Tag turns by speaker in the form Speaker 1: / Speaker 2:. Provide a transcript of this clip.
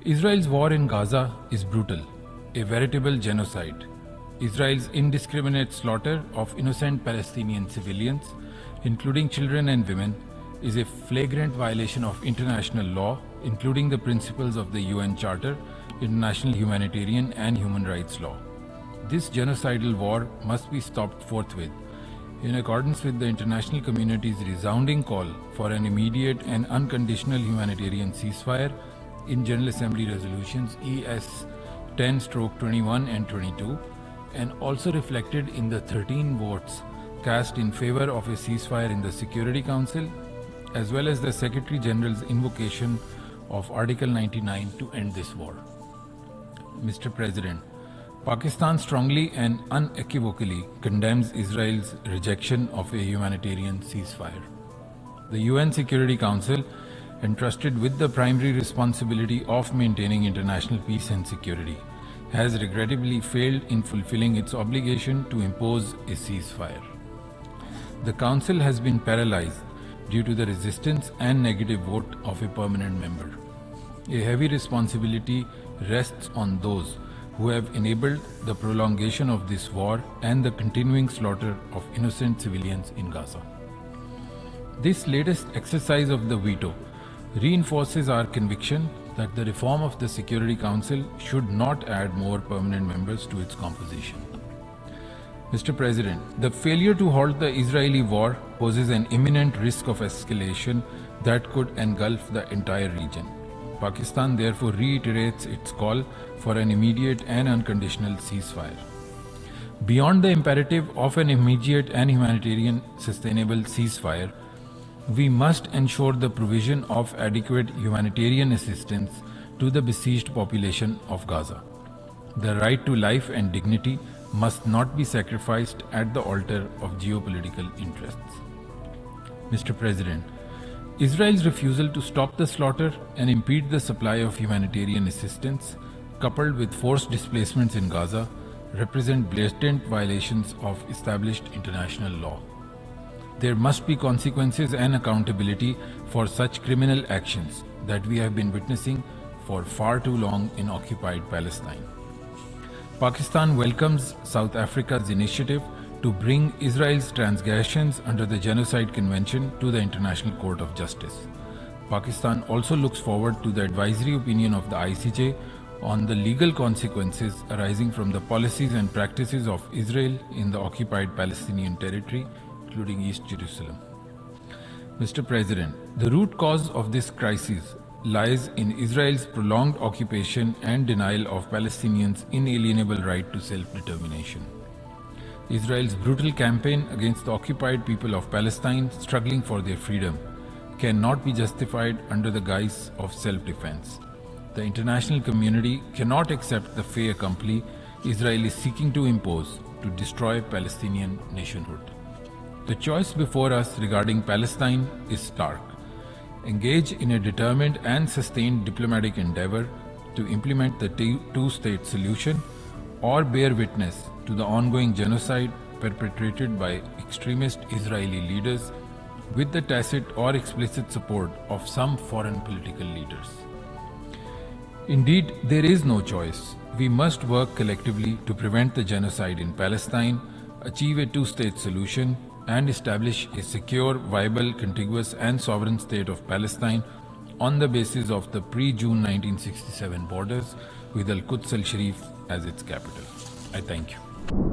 Speaker 1: Israel's war in Gaza is brutal, a veritable genocide. Israel's indiscriminate slaughter of innocent Palestinian civilians, including children and women, is a flagrant violation of international law, including the principles of the UN Charter, international humanitarian and human rights law. This genocidal war must be stopped forthwith, in accordance with the international community's resounding call for an immediate and unconditional humanitarian ceasefire in General Assembly resolutions ES 10/21 and 22, and also reflected in the 13 votes cast in favor of a ceasefire in the Security Council, as well as the Secretary General's invocation of Article 99 to end this war. Mr. President, Pakistan strongly and unequivocally condemns Israel's rejection of a humanitarian ceasefire. The UN Security Council, entrusted with the primary responsibility of maintaining international peace and security, has regrettably failed in fulfilling its obligation to impose a ceasefire. The Council has been paralyzed due to the resistance and negative vote of a permanent member. A heavy responsibility rests on those who have enabled the prolongation of this war and the continuing slaughter of innocent civilians in Gaza. This latest exercise of the veto reinforces our conviction that the reform of the Security Council should not add more permanent members to its composition. Mr. President, the failure to halt the Israeli war poses an imminent risk of escalation that could engulf the entire region. Pakistan therefore reiterates its call for an immediate and unconditional ceasefire. Beyond the imperative of an immediate and humanitarian sustainable ceasefire, we must ensure the provision of adequate humanitarian assistance to the besieged population of Gaza. The right to life and dignity must not be sacrificed at the altar of geopolitical interests. Mr. President, Israel's refusal to stop the slaughter and impede the supply of humanitarian assistance, coupled with forced displacements in Gaza, represent blatant violations of established international law. There must be consequences and accountability for such criminal actions that we have been witnessing for far too long in occupied Palestine. Pakistan welcomes South Africa's initiative to bring Israel's transgressions under the Genocide Convention to the International Court of Justice. Pakistan also looks forward to the advisory opinion of the ICJ on the legal consequences arising from the policies and practices of Israel in the occupied Palestinian territory, including East Jerusalem. Mr. President, the root cause of this crisis lies in Israel's prolonged occupation and denial of Palestinians' inalienable right to self-determination. Israel's brutal campaign against the occupied people of Palestine struggling for their freedom cannot be justified under the guise of self-defense. The international community cannot accept the fait accompli Israel is seeking to impose to destroy Palestinian nationhood. The choice before us regarding Palestine is stark. Engage in a determined and sustained diplomatic endeavor to implement the two-state solution, or bear witness to the ongoing genocide perpetrated by extremist Israeli leaders with the tacit or explicit support of some foreign political leaders. Indeed, there is no choice. We must work collectively to prevent the genocide in Palestine, achieve a two-state solution, and establish a secure, viable, contiguous and sovereign state of Palestine on the basis of the pre-June 1967 borders with Al-Quds al-Sharif as its capital. I thank you.